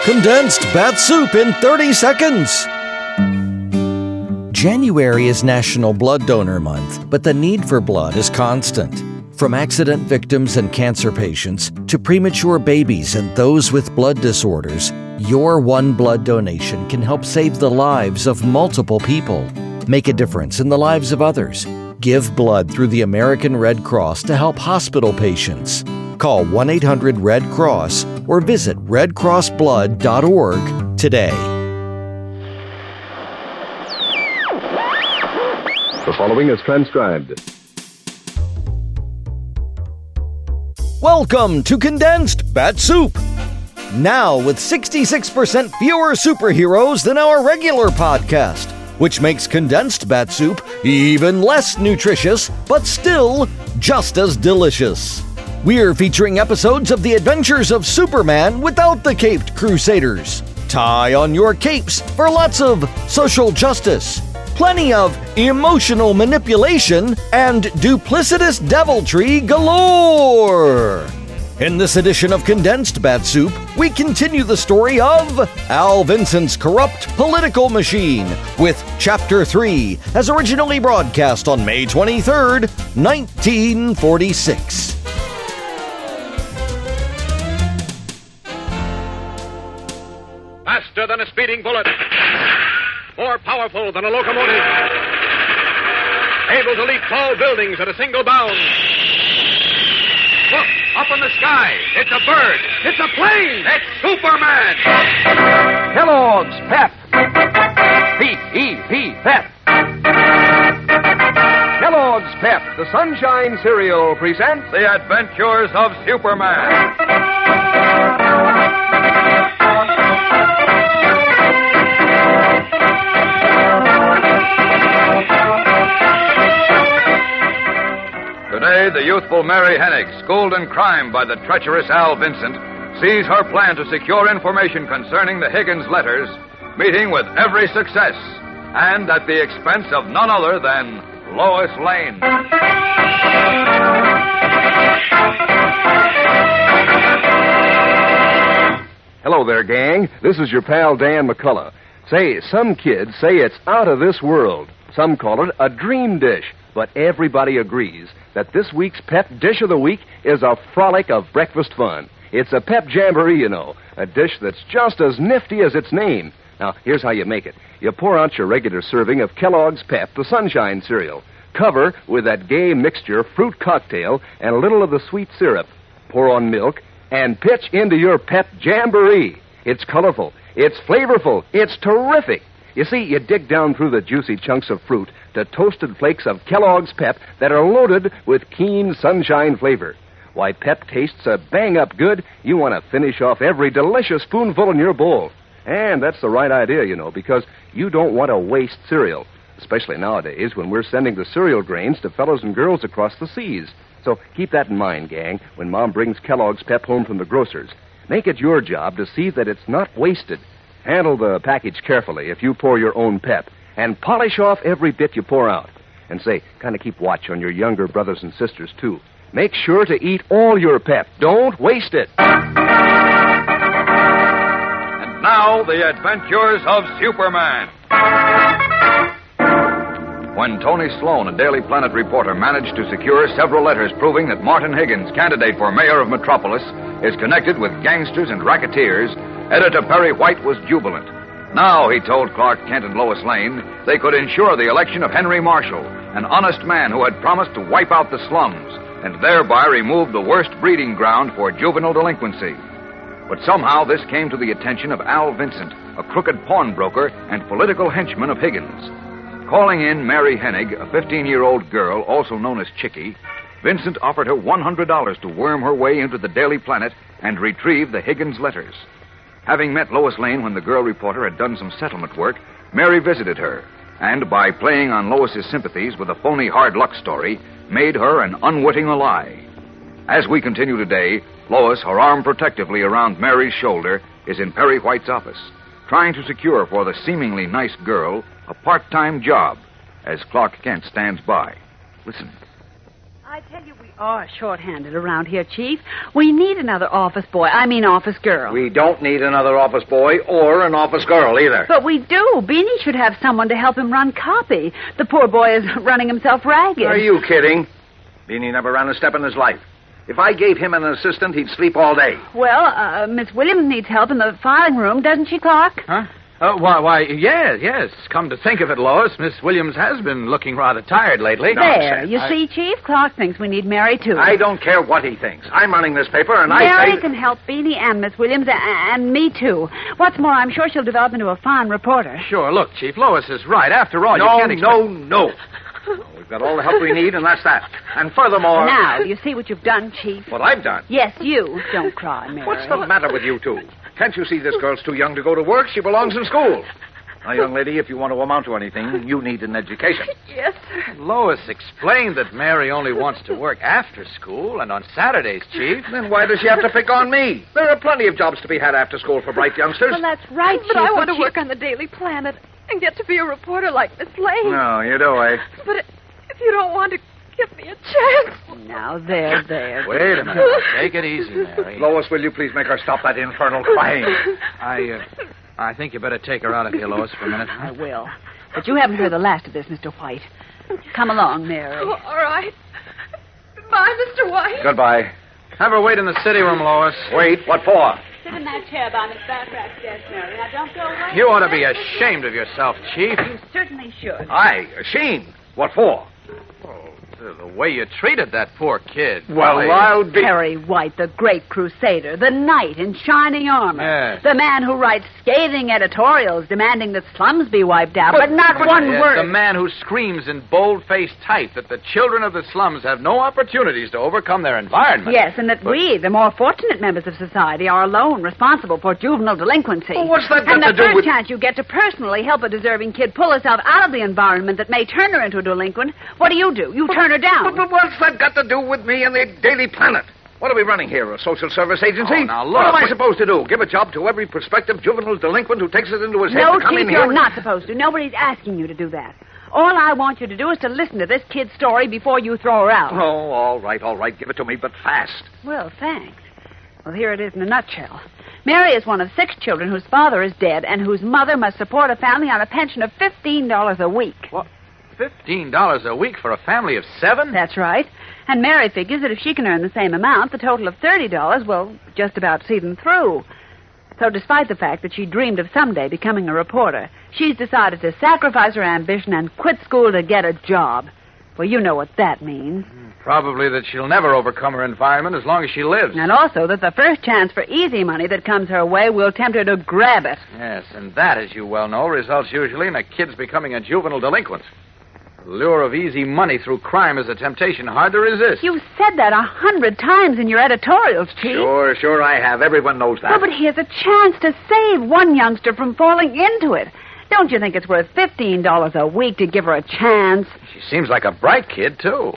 Condensed Bat-Supe in 30 seconds. January is National Blood Donor Month, but the need for blood is constant. From accident victims and cancer patients to premature babies and those with blood disorders, your one blood donation can help save the lives of multiple people. Make a difference in the lives of others. Give blood through the American Red Cross to help hospital patients. Call 1-800-RED-CROSS or visit redcrossblood.org today. The following is transcribed. Welcome to Condensed Bat-Supe. Now with 66% fewer superheroes than our regular podcast, which makes Condensed Bat-Supe even less nutritious, but still just as delicious. We're featuring episodes of the adventures of Superman without the caped crusaders. Tie on your capes for lots of social justice, plenty of emotional manipulation, and duplicitous deviltry galore. In this edition of Condensed Bat-Supe, we continue the story of Al Vincent's corrupt political machine with Chapter 3, as originally broadcast on May 23rd, 1946. Faster than a speeding bullet. More powerful than a locomotive. Able to leap tall buildings at a single bound. Look, up in the sky. It's a bird. It's a plane. It's Superman. Kellogg's Pep. P-E-P, Pep. Kellogg's Pep, the Sunshine Cereal, presents The Adventures of Superman. Today, the youthful Mary Hennig, schooled in crime by the treacherous Al Vincent, sees her plan to secure information concerning the Higgins letters, meeting with every success, and at the expense of none other than Lois Lane. Hello there, gang. This is your pal Dan McCullough. Say, some kids say it's out of this world. Some call it a dream dish. But everybody agrees that this week's Pep Dish of the Week is a frolic of breakfast fun. It's a Pep Jamboree, you know, a dish that's just as nifty as its name. Now, here's how you make it. You pour out your regular serving of Kellogg's Pep, the Sunshine Cereal. Cover with that gay mixture fruit cocktail and a little of the sweet syrup. Pour on milk and pitch into your Pep Jamboree. It's colorful. It's flavorful. It's terrific. You see, you dig down through the juicy chunks of fruit to toasted flakes of Kellogg's Pep that are loaded with keen sunshine flavor. Why, Pep tastes a bang-up good. You want to finish off every delicious spoonful in your bowl. And that's the right idea, you know, because you don't want to waste cereal, especially nowadays when we're sending the cereal grains to fellows and girls across the seas. So keep that in mind, gang, when Mom brings Kellogg's Pep home from the grocer's. Make it your job to see that it's not wasted. Handle the package carefully if you pour your own Pep, and polish off every bit you pour out. And say, kind of keep watch on your younger brothers and sisters, too. Make sure to eat all your Pep. Don't waste it. And now, the adventures of Superman. When Tony Sloan, a Daily Planet reporter, managed to secure several letters proving that Martin Higgins, candidate for mayor of Metropolis, is connected with gangsters and racketeers, Editor Perry White was jubilant. Now, he told Clark Kent and Lois Lane, they could ensure the election of Henry Marshall, an honest man who had promised to wipe out the slums and thereby remove the worst breeding ground for juvenile delinquency. But somehow this came to the attention of Al Vincent, a crooked pawnbroker and political henchman of Higgins. Calling in Mary Hennig, a 15-year-old girl, also known as Chickie, Vincent offered her $100 to worm her way into the Daily Planet and retrieve the Higgins letters. Having met Lois Lane when the girl reporter had done some settlement work, Mary visited her, and by playing on Lois's sympathies with a phony hard luck story, made her an unwitting ally. As we continue today, Lois, her arm protectively around Mary's shoulder, is in Perry White's office, trying to secure for the seemingly nice girl a part-time job, as Clark Kent stands by. Listen. I I tell you, we are short-handed around here, Chief. We need another office boy. I mean office girl. We don't need another office boy or an office girl either. But we do. Beanie should have someone to help him run copy. The poor boy is running himself ragged. Are you kidding? Beanie never ran a step in his life. If I gave him an assistant, he'd sleep all day. Well, Miss Williams needs help in the filing room, doesn't she, Clark? Huh? Why, yes. Come to think of it, Lois, Miss Williams has been looking rather tired lately. There. You see, Chief, Clark thinks we need Mary, too. I don't care what he thinks. I'm running this paper, and Mary can help Beanie and Miss Williams, and me, too. What's more, I'm sure she'll develop into a fine reporter. Sure, look, Chief, Lois is right. After all, you can't expect... No. We've got all the help we need, and that's that. And furthermore... Now, you see what you've done, Chief? What I've done? Yes, you. Don't cry, Mary. What's the matter with you two? Can't you see this girl's too young to go to work? She belongs in school. Now, young lady, if you want to amount to anything, you need an education. Yes, sir. Lois explained that Mary only wants to work after school and on Saturdays, Chief. Then why does she have to pick on me? There are plenty of jobs to be had after school for bright youngsters. Well, that's right, But Chief. I want to work on the Daily Planet and get to be a reporter like Miss Lane. No, you do, eh? But if you don't want to give me a chance... Now, there. Wait a minute. Take it easy, Mary. Lois, will you please make her stop that infernal crying? I think you better take her out of here, Lois, for a minute. I will. But you haven't heard the last of this, Mr. White. Come along, Mary. Oh, all right. Goodbye, Mr. White. Goodbye. Have her wait in the city room, Lois. Wait, what for? Sit in that chair by Miss Bartrack's desk, Mary. Now, don't go away. You ought to be ashamed of yourself, Chief. You certainly should. Aye, ashamed. What for? The way you treated that poor kid. Well, Why- I'll be... Perry White, the great crusader, the knight in shining armor. Yes. The man who writes scathing editorials demanding that slums be wiped out, but not one Yes, word. the man who screams in bold-faced type that the children of the slums have no opportunities to overcome their environment. Yes, and that we, the more fortunate members of society, are alone responsible for juvenile delinquency. Well, what's that got and to the do first with... chance you get to personally help a deserving kid pull herself out of the environment that may turn her into a delinquent, what do? You turn her down. But what's that got to do with me and the Daily Planet? What are we running here, a social service agency? Oh, now, look, what am I supposed to do? Give a job to every prospective juvenile delinquent who takes it into his head No, to come Chief, in here? you're not supposed to. Nobody's asking you to do that. All I want you to do is to listen to this kid's story before you throw her out. Oh, all right. Give it to me, but fast. Well, thanks. Well, here it is in a nutshell. Mary is one of 6 children whose father is dead and whose mother must support a family on a pension of $15 a week. What? $15 a week for a family of 7? That's right. And Mary figures that if she can earn the same amount, the total of $30 will just about see them through. So despite the fact that she dreamed of someday becoming a reporter, she's decided to sacrifice her ambition and quit school to get a job. Well, you know what that means. Probably that she'll never overcome her environment as long as she lives. And also that the first chance for easy money that comes her way will tempt her to grab it. Yes, and that, as you well know, results usually in a kid's becoming a juvenile delinquent. The lure of easy money through crime is a temptation hard to resist. You've said that 100 times in your editorials, Chief. Sure I have. Everyone knows that. Well, but here's a chance to save one youngster from falling into it. Don't you think it's worth $15 a week to give her a chance? She seems like a bright kid, too.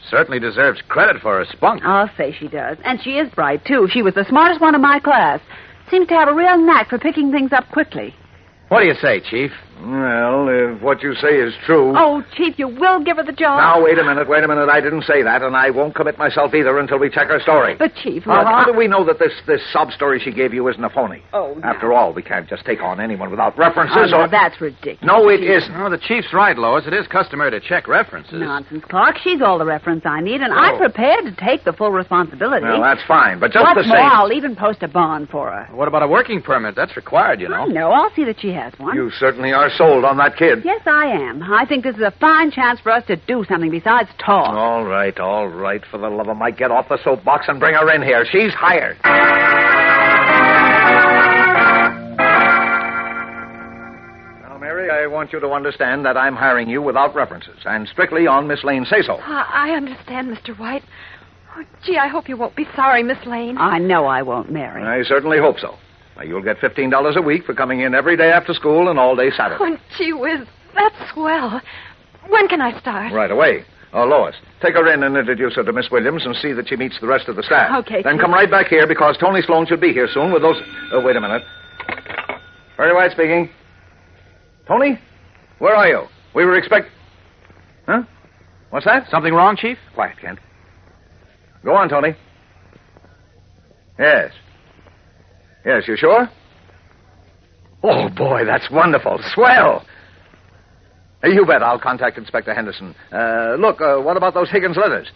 Certainly deserves credit for her spunk. I'll say she does. And she is bright, too. She was the smartest one in my class. Seems to have a real knack for picking things up quickly. What do you say, Chief? Well, if what you say is true... Oh, Chief, you will give her the job? Now, wait a minute. I didn't say that, and I won't commit myself either until we check her story. But, Chief, Now, look, how do we know that this sob story she gave you isn't a phony? Oh, no. After all, we can't just take on anyone without references Oh, no, or... that's ridiculous. No, it Chief. isn't. Oh, the Chief's right, Lois. It is customary to check references. Nonsense, Clark. She's all the reference I need, and I'm prepared to take the full responsibility. Well, that's fine, but just What's the more, same... I'll even post a bond for her. What about a working permit? That's required, you know. I know. I'll see that she has one. You certainly are sold on that kid. Yes, I am. I think this is a fine chance for us to do something besides talk. All right. For the love of Mike, get off the soapbox and bring her in here. She's hired. Now, Mary, I want you to understand that I'm hiring you without references and strictly on Miss Lane's say-so. I understand, Mr. White. Oh, gee, I hope you won't be sorry, Miss Lane. I know I won't, Mary. I certainly hope so. Now, you'll get $15 a week for coming in every day after school and all day Saturday. Oh, gee whiz, that's swell. When can I start? Right away. Oh, Lois, take her in and introduce her to Miss Williams and see that she meets the rest of the staff. Okay, Then Chief. come right back here because Tony Sloan should be here soon with those... Oh, wait a minute. Very White speaking. Tony? Where are you? We were Huh? What's that? Something wrong, Chief? Quiet, Kent. Go on, Tony. Yes. Yes, you sure? Oh, boy, that's wonderful. Swell. Hey, you bet. I'll contact Inspector Henderson. Look, what about those Higgins letters?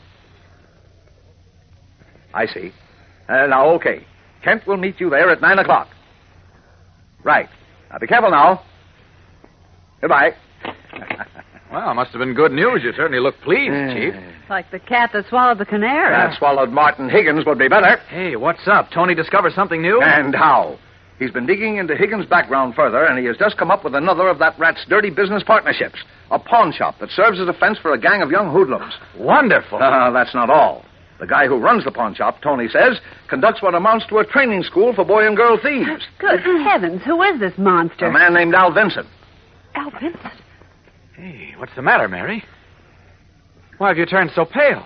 I see. Now, okay. Kent will meet you there at 9 o'clock. Right. Now, be careful now. Goodbye. Well, must have been good news. You certainly look pleased, Chief. Like the cat that swallowed the canary. That swallowed Martin Higgins would be better. Hey, what's up? Tony discovered something new? And how? He's been digging into Higgins' background further, and he has just come up with another of that rat's dirty business partnerships. A pawn shop that serves as a fence for a gang of young hoodlums. Wonderful. That's not all. The guy who runs the pawn shop, Tony says, conducts what amounts to a training school for boy and girl thieves. Good heavens, who is this monster? A man named Al Vincent. Al Vincent? Hey, what's the matter, Mary? Why have you turned so pale?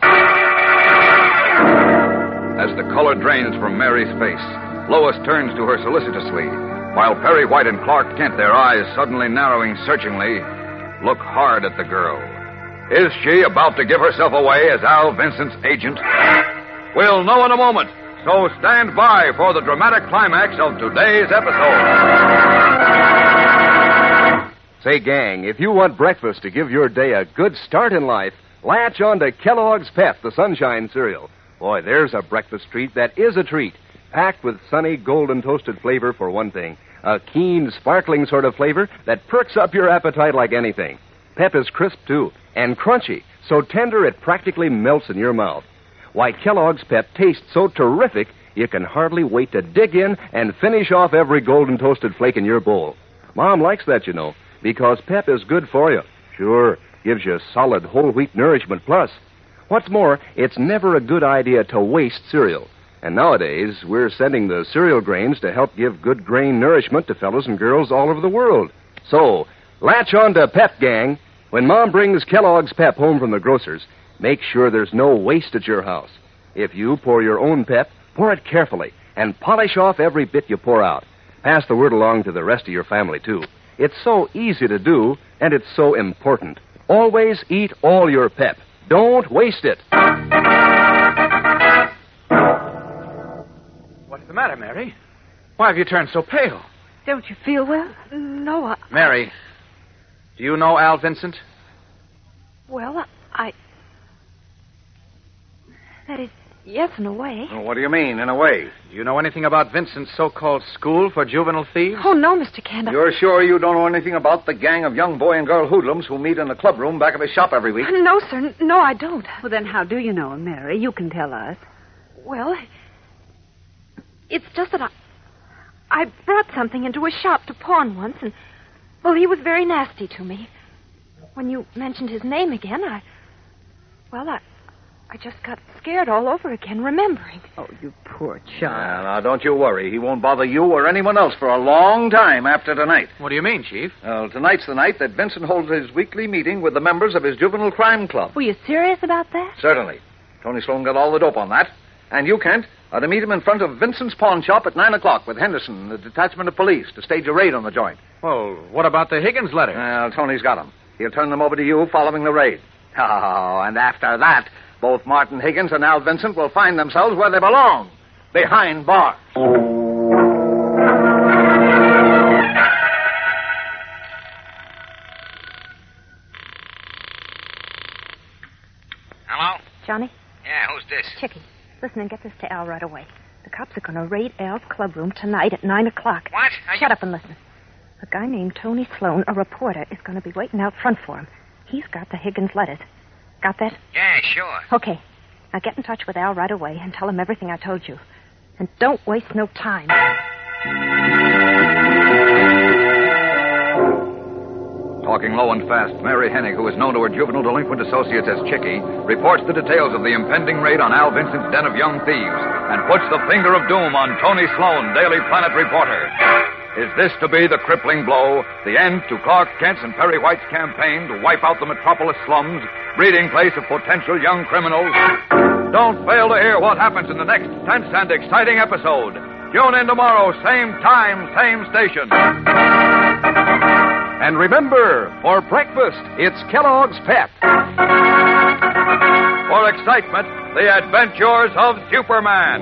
As the color drains from Mary's face, Lois turns to her solicitously, while Perry White and Clark Kent, their eyes suddenly narrowing searchingly, look hard at the girl. Is she about to give herself away as Al Vincent's agent? We'll know in a moment, so stand by for the dramatic climax of today's episode. Say, gang, if you want breakfast to give your day a good start in life, latch on to Kellogg's Pep, the Sunshine cereal. Boy, there's a breakfast treat that is a treat. Packed with sunny, golden toasted flavor, for one thing. A keen, sparkling sort of flavor that perks up your appetite like anything. Pep is crisp, too, and crunchy, so tender it practically melts in your mouth. Why, Kellogg's Pep tastes so terrific, you can hardly wait to dig in and finish off every golden toasted flake in your bowl. Mom likes that, you know, because Pep is good for you. Sure, gives you solid whole wheat nourishment plus. What's more, it's never a good idea to waste cereal. And nowadays, we're sending the cereal grains to help give good grain nourishment to fellows and girls all over the world. So, latch on to Pep, gang. When Mom brings Kellogg's Pep home from the grocer's, make sure there's no waste at your house. If you pour your own Pep, pour it carefully and polish off every bit you pour out. Pass the word along to the rest of your family, too. It's so easy to do, and it's so important. Always eat all your Pep. Don't waste it. What's the matter, Mary? Why have you turned so pale? Don't you feel well? No, Mary, do you know Al Vincent? Well, that is, yes, in a way. Well, what do you mean, in a way? Do you know anything about Vincent's so-called school for juvenile thieves? Oh, no, Mr. Kent. You're sure you don't know anything about the gang of young boy and girl hoodlums who meet in the clubroom back of his shop every week? No, sir. No, I don't. Well, then how do you know him, Mary? You can tell us. Well, it's just that I brought something into a shop to pawn once, and, well, he was very nasty to me. When you mentioned his name again, I just got scared all over again, remembering. Oh, you poor child. Well, now, don't you worry. He won't bother you or anyone else for a long time after tonight. What do you mean, Chief? Well, tonight's the night that Vincent holds his weekly meeting with the members of his juvenile crime club. Were you serious about that? Certainly. Tony Sloan got all the dope on that. And you, Kent, are to meet him in front of Vincent's pawn shop at 9 o'clock with Henderson and the detachment of police to stage a raid on the joint. Well, what about the Higgins letter? Well, Tony's got them. He'll turn them over to you following the raid. Oh, and after that, both Martin Higgins and Al Vincent will find themselves where they belong, behind bars. Hello? Johnny? Yeah, who's this? Chicky, listen and get this to Al right away. The cops are going to raid Al's clubroom tonight at 9 o'clock. What? Shut up and listen. A guy named Tony Sloan, a reporter, is going to be waiting out front for him. He's got the Higgins letters. Got that? Yeah, sure. Okay. Now get in touch with Al right away and tell him everything I told you. And don't waste no time. Talking low and fast, Mary Hennig, who is known to her juvenile delinquent associates as Chicky, reports the details of the impending raid on Al Vincent's den of young thieves and puts the finger of doom on Tony Sloan, Daily Planet reporter. Is this to be the crippling blow, the end to Clark Kent's and Perry White's campaign to wipe out the metropolis slums, breeding place of potential young criminals? Don't fail to hear what happens in the next tense and exciting episode. Tune in tomorrow, same time, same station. And remember, for breakfast, it's Kellogg's Pep. For excitement, The Adventures of Superman.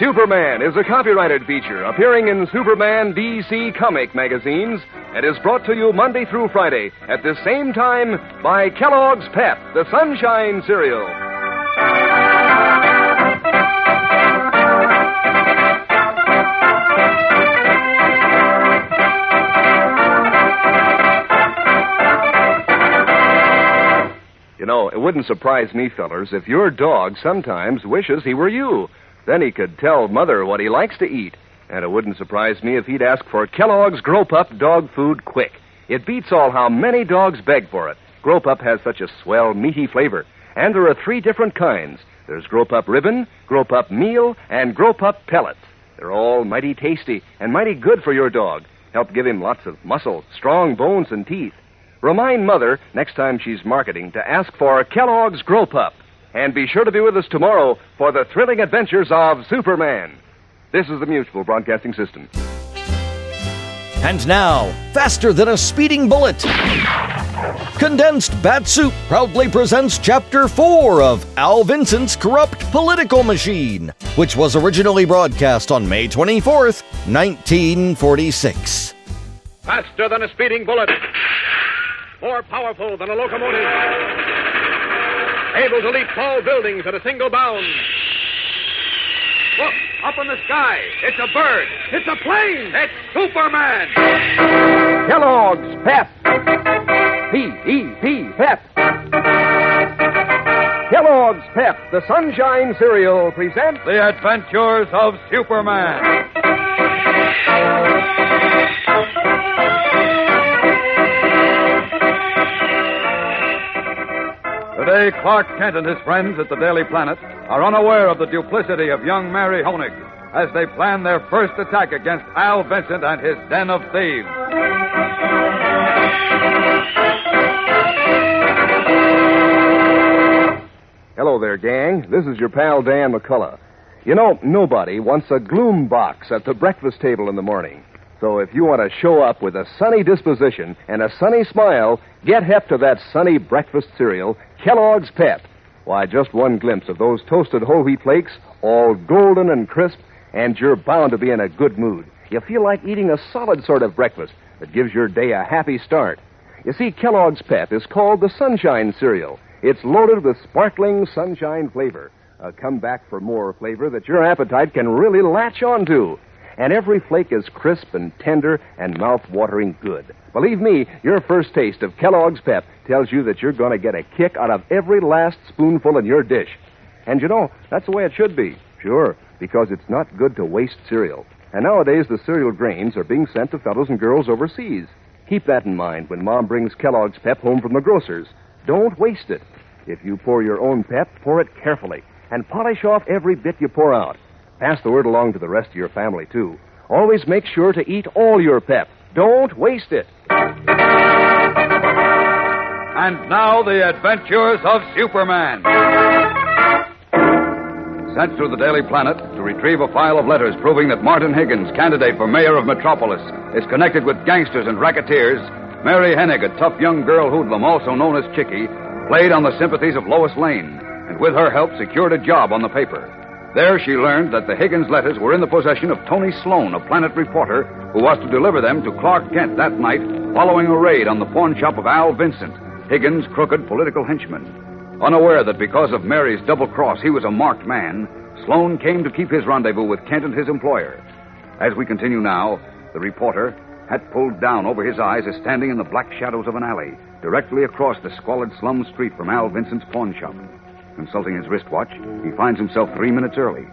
Superman is a copyrighted feature appearing in Superman DC comic magazines and is brought to you Monday through Friday at the same time by Kellogg's Pep, the Sunshine Cereal. You know, it wouldn't surprise me, fellers, if your dog sometimes wishes he were you. Then he could tell Mother what he likes to eat. And it wouldn't surprise me if he'd ask for Kellogg's Grow-Pup Dog Food Quick. It beats all how many dogs beg for it. Grow-Pup has such a swell, meaty flavor. And there are 3 different kinds. There's Grow-Pup Ribbon, Grow-Pup Meal, and Grow-Pup Pellets. They're all mighty tasty and mighty good for your dog. Help give him lots of muscle, strong bones, and teeth. Remind Mother, next time she's marketing, to ask for Kellogg's Grow-Pup. And be sure to be with us tomorrow for the thrilling adventures of Superman. This is the Mutual Broadcasting System. And now, faster than a speeding bullet, Condensed Bat-Supe proudly presents Chapter 4 of Al Vincent's Corrupt Political Machine, which was originally broadcast on May 24th, 1946. Faster than a speeding bullet. More powerful than a locomotive. Able to leap tall buildings at a single bound. Look, up in the sky. It's a bird. It's a plane. It's Superman. Kellogg's Pep. P-E-P, Pep. Kellogg's Pep, the Sunshine Cereal, presents The Adventures of Superman. Today, Clark Kent and his friends at the Daily Planet are unaware of the duplicity of young Mary Hennig as they plan their first attack against Al Vincent and his den of thieves. Hello there, gang. This is your pal Dan McCullough. You know, nobody wants a gloom box at the breakfast table in the morning. So if you want to show up with a sunny disposition and a sunny smile, get hep to that sunny breakfast cereal, Kellogg's Pep. Why, just one glimpse of those toasted whole wheat flakes, all golden and crisp, and you're bound to be in a good mood. You feel like eating a solid sort of breakfast that gives your day a happy start. You see, Kellogg's Pep is called the Sunshine Cereal. It's loaded with sparkling sunshine flavor. A comeback for more flavor that your appetite can really latch onto. And every flake is crisp and tender and mouth-watering good. Believe me, your first taste of Kellogg's Pep tells you that you're going to get a kick out of every last spoonful in your dish. And you know, that's the way it should be. Sure, because it's not good to waste cereal. And nowadays, the cereal grains are being sent to fellows and girls overseas. Keep that in mind when Mom brings Kellogg's Pep home from the grocer's. Don't waste it. If you pour your own Pep, pour it carefully and polish off every bit you pour out. Pass the word along to the rest of your family, too. Always make sure to eat all your Pep. Don't waste it. And now, the Adventures of Superman. Sent through the Daily Planet to retrieve a file of letters proving that Martin Higgins, candidate for mayor of Metropolis, is connected with gangsters and racketeers, Mary Hennig, a tough young girl hoodlum, also known as Chickie, played on the sympathies of Lois Lane, and with her help secured a job on the paper. There she learned that the Higgins letters were in the possession of Tony Sloan, a Planet reporter, who was to deliver them to Clark Kent that night following a raid on the pawn shop of Al Vincent, Higgins' crooked political henchman. Unaware that because of Mary's double cross he was a marked man, Sloan came to keep his rendezvous with Kent and his employer. As we continue now, the reporter, hat pulled down over his eyes, is standing in the black shadows of an alley, directly across the squalid slum street from Al Vincent's pawn shop. Consulting his wristwatch, he finds himself 3 minutes early.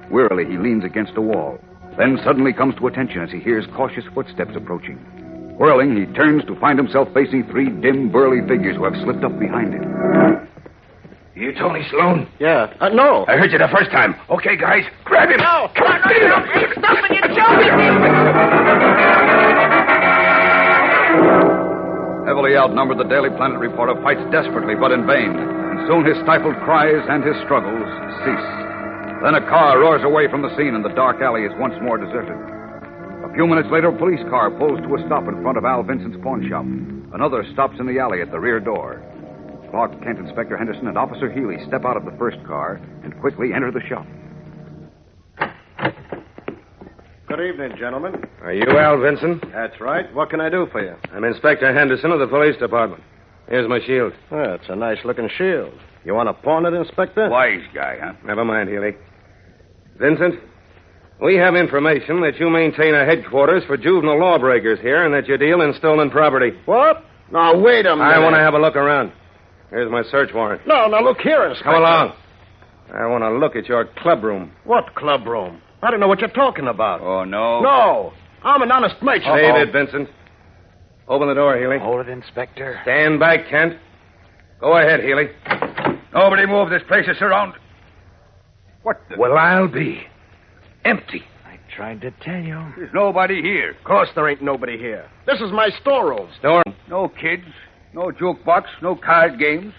Wearily, he leans against a wall, then suddenly comes to attention as he hears cautious footsteps approaching. Whirling, he turns to find himself facing 3 dim, burly figures who have slipped up behind him. You Tony Sloan? Yeah. No. I heard you the first time. Okay, guys, grab him. No. Come on, beat him. Stop it, you're joking. Heavily outnumbered, the Daily Planet reporter fights desperately, but in vain. And soon his stifled cries and his struggles cease. Then a car roars away from the scene, and the dark alley is once more deserted. A few minutes later, a police car pulls to a stop in front of Al Vincent's pawn shop. Another stops in the alley at the rear door. Clark Kent, Inspector Henderson, and Officer Healy step out of the first car and quickly enter the shop. Good evening, gentlemen. Are you Al Vincent? That's right. What can I do for you? I'm Inspector Henderson of the police department. Here's my shield. Well, it's a nice-looking shield. You want to pawn it, Inspector? Wise guy, huh? Never mind, Healy. Vincent, we have information that you maintain a headquarters for juvenile lawbreakers here and that you deal in stolen property. What? Now, wait a minute. I want to have a look around. Here's my search warrant. No, now, look here, Inspector. Come along. I want to look at your club room. What club room? I don't know what you're talking about. Oh, no? No. I'm an honest merchant. Save it, Vincent. Open the door, Healy. Hold it, Inspector. Stand back, Kent. Go ahead, Healy. Nobody move. This place is surrounded. What the... Well, I'll be empty. I tried to tell you. There's nobody here. Of course there ain't nobody here. This is my storeroom. Storm. No kids, no jukebox, no card games.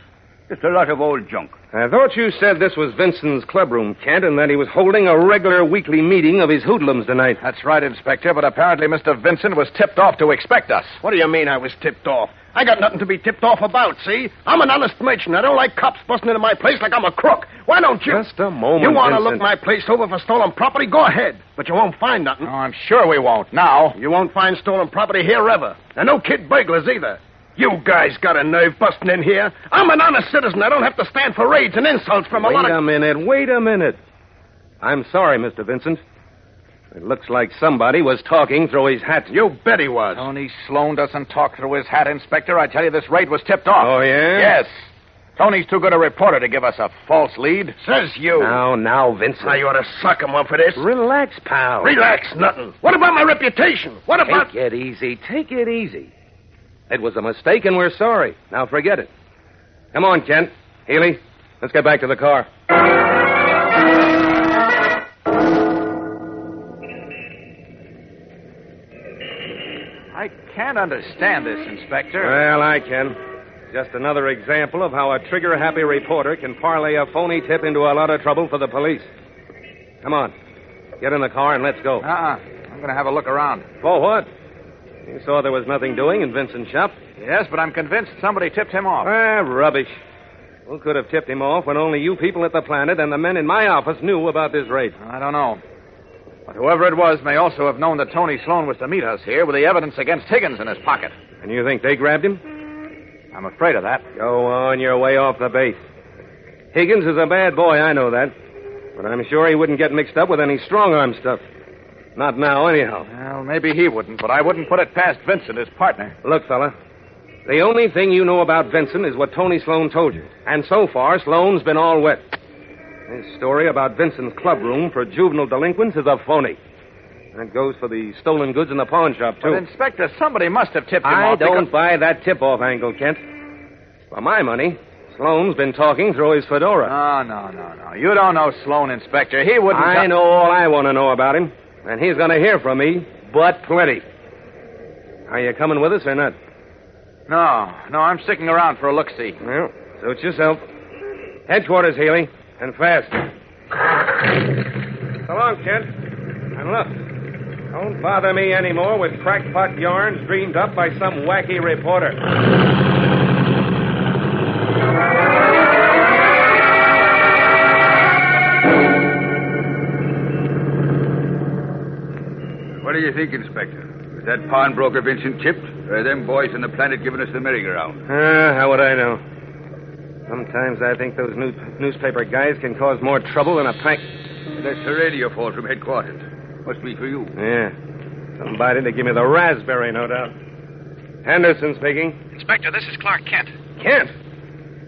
Just a lot of old junk. I thought you said this was Vincent's clubroom, Kent, and that he was holding a regular weekly meeting of his hoodlums tonight. That's right, Inspector, but apparently Mr. Vincent was tipped off to expect us. What do you mean I was tipped off? I got nothing to be tipped off about, see? I'm an honest merchant. I don't like cops busting into my place like I'm a crook. Why don't you... Just a moment, You want to Vincent. look my place over for stolen property? Go ahead. But you won't find nothing. Oh, I'm sure we won't. Now. You won't find stolen property here ever. And no kid burglars either. You guys got a nerve busting in here. I'm an honest citizen. I don't have to stand for raids and insults from a lot of... Wait a minute. I'm sorry, Mr. Vincent. It looks like somebody was talking through his hat. You bet he was. Tony Sloan doesn't talk through his hat, Inspector. I tell you, this raid was tipped off. Oh, yeah? Yes. Tony's too good a reporter to give us a false lead. Says you. Now, Vincent. Now, you ought to suck him one for this. Relax, pal. Relax, nothing. What about my reputation? What about... Take it easy. It was a mistake, and we're sorry. Now, forget it. Come on, Kent. Healy, let's get back to the car. I can't understand this, Inspector. Well, I can. Just another example of how a trigger-happy reporter can parlay a phony tip into a lot of trouble for the police. Come on. Get in the car and let's go. I'm going to have a look around. For what? You saw there was nothing doing in Vincent's shop. Yes, but I'm convinced somebody tipped him off. Rubbish. Who could have tipped him off when only you people at the Planet and the men in my office knew about this raid? I don't know. But whoever it was may also have known that Tony Sloan was to meet us here with the evidence against Higgins in his pocket. And you think they grabbed him? I'm afraid of that. Go on your way off the base. Higgins is a bad boy, I know that. But I'm sure he wouldn't get mixed up with any strong-arm stuff. Not now, anyhow. Well, maybe he wouldn't, but I wouldn't put it past Vincent, his partner. Look, fella, the only thing you know about Vincent is what Tony Sloan told you. And so far, Sloan's been all wet. His story about Vincent's clubroom for juvenile delinquents is a phony. That goes for the stolen goods in the pawn shop, too. But, Inspector, somebody must have tipped him I off. don't buy that tip-off angle, Kent. For my money, Sloan's been talking through his fedora. No. You don't know Sloan, Inspector. He wouldn't... I know all I want to know about him. And he's going to hear from me, but plenty. Are you coming with us or not? No, I'm sticking around for a look-see. Well, suit yourself. Headquarters, Healy, and fast. So long, Kent. And look, don't bother me anymore with crackpot yarns dreamed up by some wacky reporter. What do you think, Inspector? Was that pawnbroker Vincent tipped? Or are them boys on the Planet giving us the merry-go-round? How would I know? Sometimes I think those newspaper guys can cause more trouble than a pack. That's the radio phone from headquarters. Must be for you. Yeah. Somebody to give me the raspberry, no doubt. Henderson speaking. Inspector, this is Clark Kent. Kent?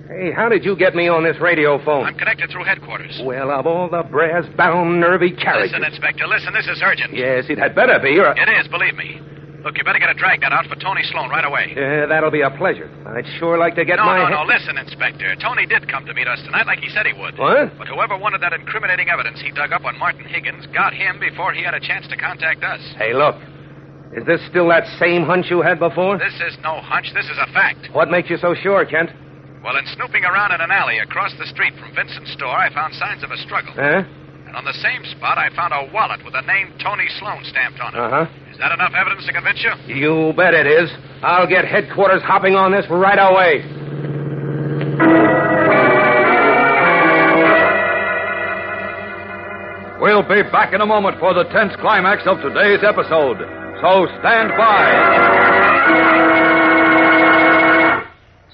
Hey, how did you get me on this radio phone? I'm connected through headquarters. Well, of all the brass-bound, nervy characters... Listen, Inspector, listen. This is urgent. Yes, it had better be, or... It is, believe me. Look, you better get a dragnet out for Tony Sloan right away. Yeah, that'll be a pleasure. I'd sure like to get No, my... listen, Inspector. Tony did come to meet us tonight like he said he would. What? But whoever wanted that incriminating evidence he dug up on Martin Higgins got him before he had a chance to contact us. Hey, look. Is this still that same hunch you had before? This is no hunch. This is a fact. What makes you so sure, Kent? Well, in snooping around in an alley across the street from Vincent's store, I found signs of a struggle. Huh? And And on the same spot, I found a wallet with the name Tony Sloan stamped on it. Uh-huh. Is that enough evidence to convince you? You bet it is. I'll get headquarters hopping on this right away. We'll be back in a moment for the tense climax of today's episode. So stand by.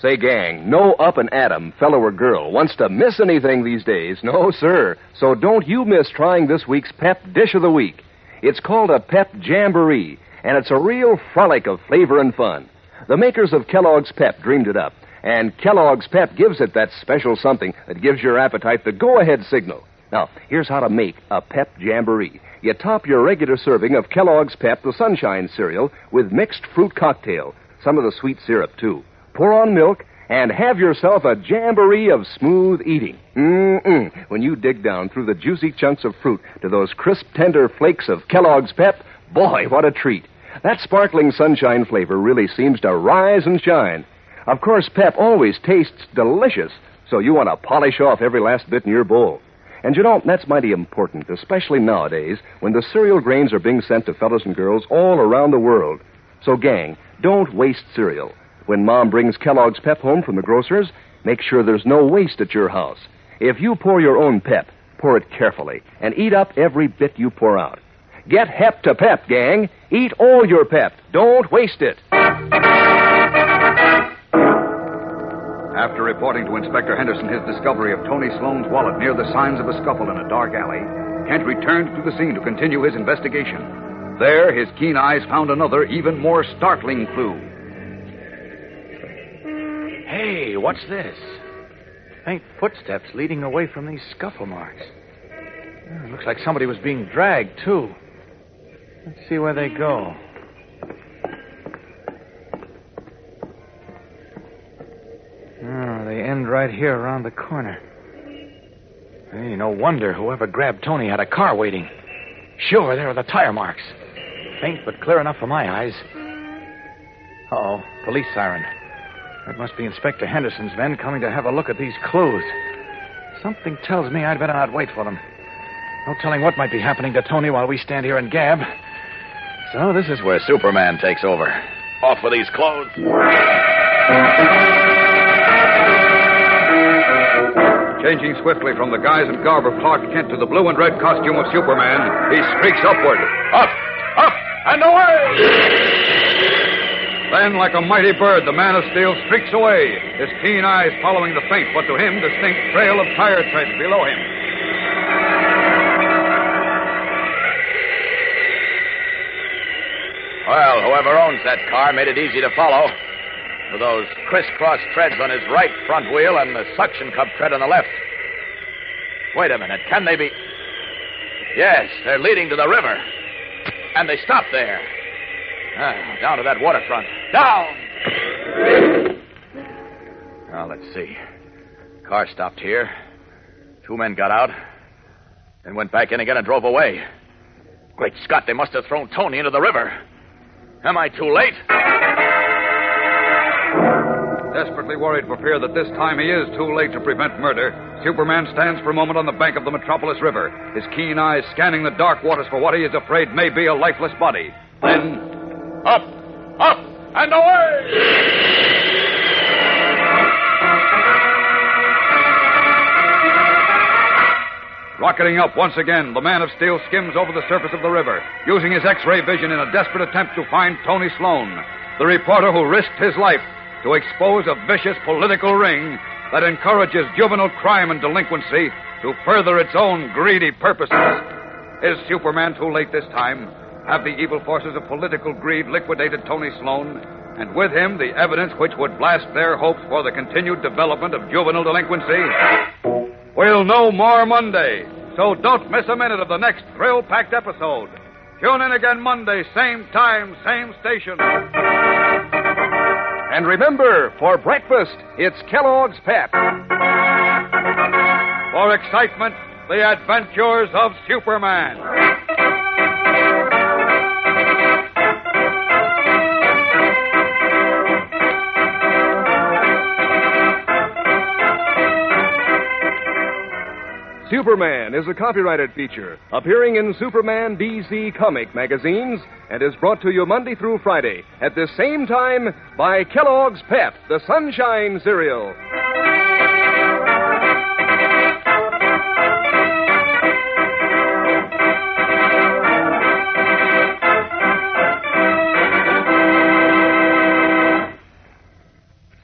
Say, gang, no up and Adam, fellow or girl, wants to miss anything these days. No, sir. So don't you miss trying this week's Pep Dish of the Week. It's called a Pep Jamboree, and it's a real frolic of flavor and fun. The makers of Kellogg's Pep dreamed it up, and Kellogg's Pep gives it that special something that gives your appetite the go-ahead signal. Now, here's how to make a Pep Jamboree. You top your regular serving of Kellogg's Pep, the Sunshine cereal, with mixed fruit cocktail, some of the sweet syrup, too. Pour on milk, and have yourself a jamboree of smooth eating. When you dig down through the juicy chunks of fruit to those crisp, tender flakes of Kellogg's Pep, boy, what a treat. That sparkling sunshine flavor really seems to rise and shine. Of course, Pep always tastes delicious, so you want to polish off every last bit in your bowl. And you know, that's mighty important, especially nowadays when the cereal grains are being sent to fellas and girls all around the world. So, gang, don't waste cereal. When Mom brings Kellogg's Pep home from the grocer's, make sure there's no waste at your house. If you pour your own Pep, pour it carefully and eat up every bit you pour out. Get hep to Pep, gang. Eat all your Pep. Don't waste it. After reporting to Inspector Henderson his discovery of Tony Sloan's wallet near the signs of a scuffle in a dark alley, Kent returned to the scene to continue his investigation. There, his keen eyes found another, even more startling clue. Hey, what's this? Faint footsteps leading away from these scuffle marks. Looks like somebody was being dragged, too. Let's see where they go. Oh, they end right here around the corner. Hey, no wonder whoever grabbed Tony had a car waiting. Sure, there are the tire marks. Faint but clear enough for my eyes. Uh-oh, police siren. That must be Inspector Henderson's men coming to have a look at these clues. Something tells me I'd better not wait for them. No telling what might be happening to Tony while we stand here and gab. So this is where Superman takes over. Off with these clothes. Changing swiftly from the guise and garb of Clark Kent to the blue and red costume of Superman, he streaks upward. Up, and away! Then, like a mighty bird, the Man of Steel streaks away, his keen eyes following the faint but to him distinct trail of tire treads below him. Well, whoever owns that car made it easy to follow. With those crisscross treads on his right front wheel and the suction cup tread on the left. Wait a minute, can they be... Yes, they're leading to the river. And they stop there. Down to that waterfront. Down! Now, let's see. Car stopped here. Two men got out. Then went back in again and drove away. Great Scott, they must have thrown Tony into the river. Am I too late? Desperately worried for fear that this time he is too late to prevent murder, Superman stands for a moment on the bank of the Metropolis River, his keen eyes scanning the dark waters for what he is afraid may be a lifeless body. Then... Up, and away! Rocketing up once again, the Man of Steel skims over the surface of the river, using his X-ray vision in a desperate attempt to find Tony Sloan, the reporter who risked his life to expose a vicious political ring that encourages juvenile crime and delinquency to further its own greedy purposes. Is Superman too late this time? Have the evil forces of political greed liquidated Tony Sloan, and with him the evidence which would blast their hopes for the continued development of juvenile delinquency? We'll know more Monday, so don't miss a minute of the next thrill-packed episode. Tune in again Monday, same time, same station. And remember, for breakfast, it's Kellogg's Pep. For excitement, the adventures of Superman. Superman is a copyrighted feature appearing in Superman DC comic magazines and is brought to you Monday through Friday at this same time by Kellogg's Pep, the Sunshine Cereal.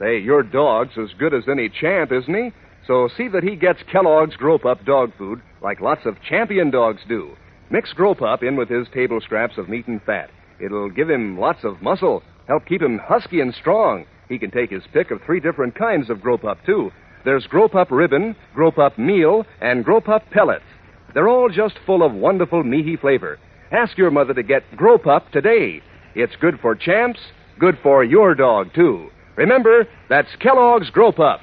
Say, your dog's as good as any champ, isn't he? So see that he gets Kellogg's Grow-Pup dog food like lots of champion dogs do. Mix Grow-Pup in with his table scraps of meat and fat. It'll give him lots of muscle, help keep him husky and strong. He can take his pick of 3 different kinds of Grow-Pup, too. There's Grow-Pup Ribbon, Grow-Pup Meal, and Grow-Pup Pellets. They're all just full of wonderful meaty flavor. Ask your mother to get Grow-Pup today. It's good for champs, good for your dog, too. Remember, that's Kellogg's Grow-Pup.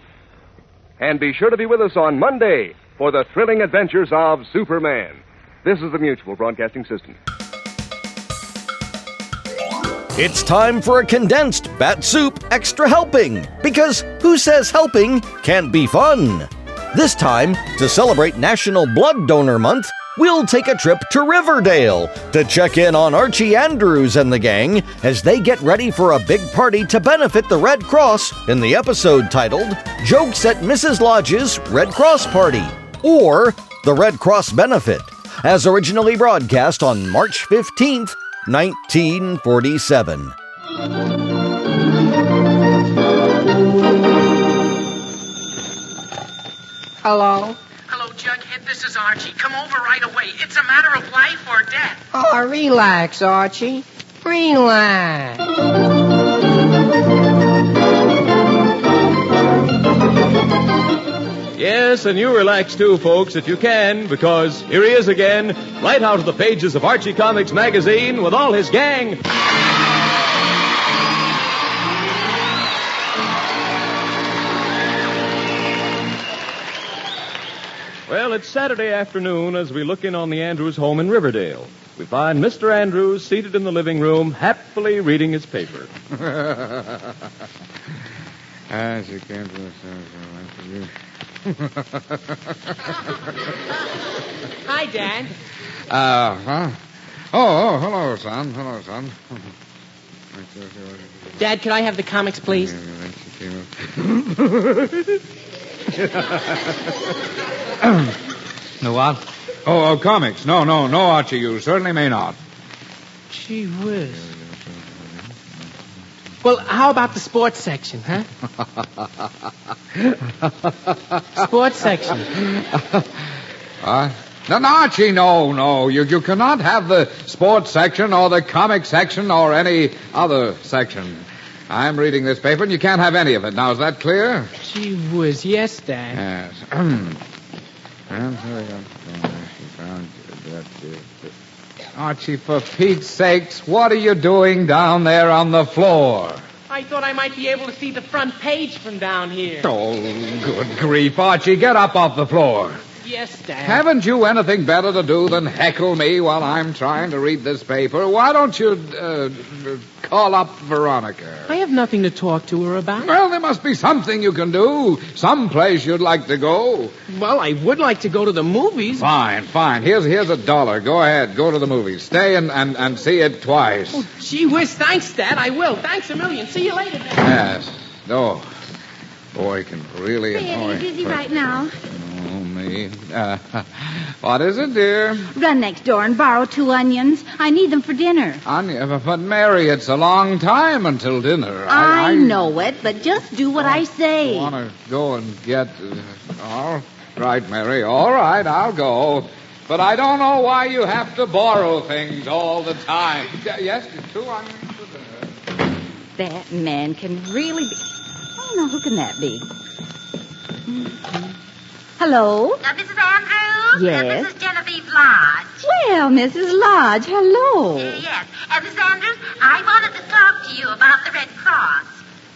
And be sure to be with us on Monday for the thrilling adventures of Superman. This is the Mutual Broadcasting System. It's time for a Condensed Bat-Supe Extra Helping, because who says helping can't be fun? This time, to celebrate National Blood Donor Month, we'll take a trip to Riverdale to check in on Archie Andrews and the gang as they get ready for a big party to benefit the Red Cross in the episode titled Jokes at Mrs. Lodge's Red Cross Party, or The Red Cross Benefit, as originally broadcast on March 15th, 1947. Hello? Hello, Jughead. This is Archie. Come over right away. It's a matter of life or death. Oh, relax, Archie. Relax. Yes, and you relax too, folks, if you can, because here he is again, right out of the pages of Archie Comics magazine with all his gang. Well, it's Saturday afternoon as we look in on the Andrews home in Riverdale. We find Mr. Andrews seated in the living room, happily reading his paper. As you came to the Hi, Dad. Huh? Oh, hello, son. Hello, son. Dad, could I have the comics, please? No what? Oh, comics. No, Archie, you certainly may not. Gee whiz. Well, how about the sports section, huh? Sports section. No, Archie, no. You cannot have the sports section or the comic section or any other section. I'm reading this paper, and you can't have any of it. Now, is that clear? Gee whiz, yes, Dad. Yes. Archie, for Pete's sakes, what are you doing down there on the floor? I thought I might be able to see the front page from down here. Oh, good grief, Archie, get up off the floor. Yes, Dad. Haven't you anything better to do than heckle me while I'm trying to read this paper? Why don't you call up Veronica? I have nothing to talk to her about. Well, there must be something you can do. Some place you'd like to go. Well, I would like to go to the movies. Fine. Here's $1. Go ahead. Go to the movies. Stay and see it twice. Oh, gee whiz, thanks, Dad. I will. Thanks a million. See you later, Dad. Yes. Oh, boy, can really annoy. Are you busy right now? Oh, me. What is it, dear? Run next door and borrow 2 onions. I need them for dinner. But Mary, it's a long time until dinner. I know it, but just do what I say. I want to go and get... all right, Mary. All right, I'll go. But I don't know why you have to borrow things all the time. Yes, 2 onions for dinner. That man can really be... Oh, now, who can that be? Hello? Mrs. Andrews? Yes? This is Genevieve Lodge. Well, Mrs. Lodge, hello. Yes. Mrs. Andrews, I wanted to talk to you about the Red Cross.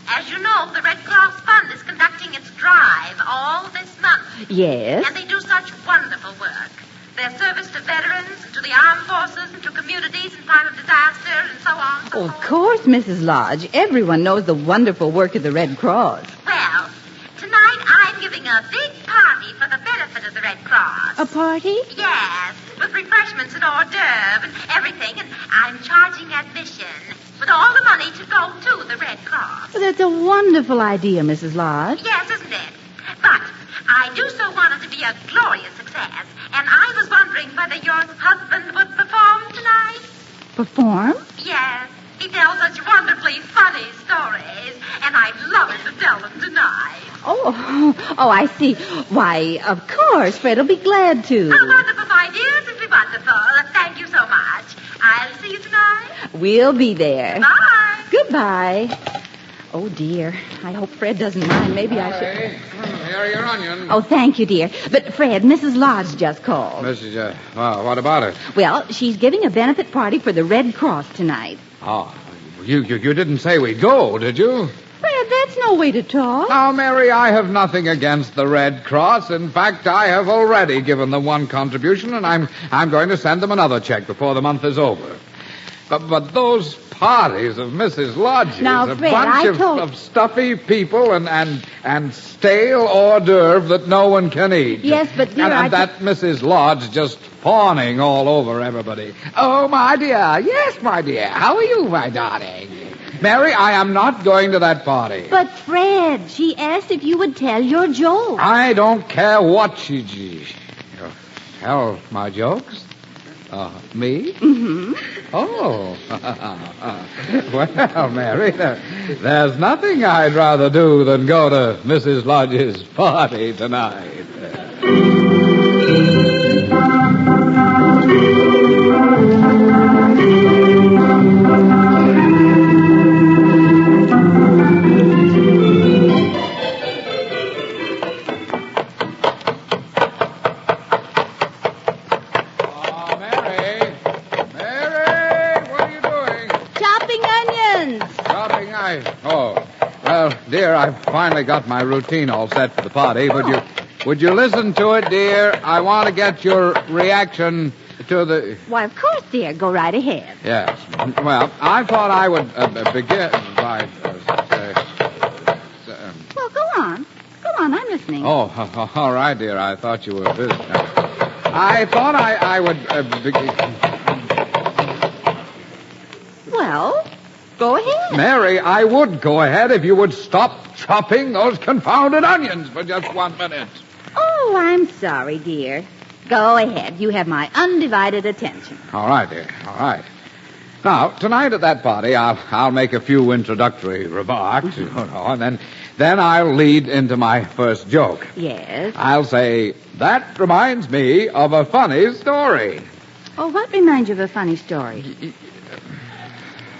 As you know, the Red Cross Fund is conducting its drive all this month. Yes? And they do such wonderful work. Their service to veterans, to the armed forces, and to communities in time of disaster, and so on and so Of course, Mrs. Lodge. Everyone knows the wonderful work of the Red Cross. Well, tonight I'm giving a big party for the benefit of the Red Cross. Cross. A party? Yes, with refreshments and hors d'oeuvre and everything, and I'm charging admission with all the money to go to the Red Cross. Well, that's a wonderful idea, Mrs. Lodge. Yes, isn't it? But I do so want it to be a glorious success, and I was wondering whether your husband would perform tonight. Perform? Yes, he tells such wonderfully funny stories, and I'd love it to tell them tonight. Oh, I see. Why, of course, Fred will be glad to. Oh, wonderful, my dear. Simply wonderful. Thank you so much. I'll see you tonight. We'll be there. Bye. Goodbye. Oh, dear. I hope Fred doesn't mind. Maybe I should... Here are your onions. Oh, thank you, dear. But, Fred, Mrs. Lodge just called. Well, what about it? Well, she's giving a benefit party for the Red Cross tonight. Oh, you didn't say we'd go, did you? Fred, that's no way to talk. Now, Mary, I have nothing against the Red Cross. In fact, I have already given them one contribution, and I'm going to send them another check before the month is over. But those parties of Mrs. Lodge's, now, Fred, bunch of stuffy people and stale hors d'oeuvre that no one can eat. Yes, but dear, and that Mrs. Lodge just fawning all over everybody. Oh, my dear. Yes, my dear. How are you, my darling? Mary, I am not going to that party. But, Fred, she asked if you would tell your joke. I don't care what she... Tell my jokes? Me? Mm-hmm. Oh. Well, Mary, there's nothing I'd rather do than go to Mrs. Lodge's party tonight. Dear, I've finally got my routine all set for the party. Would you listen to it, dear? I want to get your reaction to the... Why, of course, dear. Go right ahead. Yes. Well, I thought I would begin by... Well, go on. Go on, I'm listening. Oh, all right, dear. I thought you were busy. I thought I would begin... Well... Go ahead. Mary, I would go ahead if you would stop chopping those confounded onions for just 1 minute. Oh, I'm sorry, dear. Go ahead. You have my undivided attention. All right, dear. All right. Now, tonight at that party, I'll make a few introductory remarks, and then I'll lead into my first joke. Yes? I'll say, that reminds me of a funny story. Oh, what reminds you of a funny story?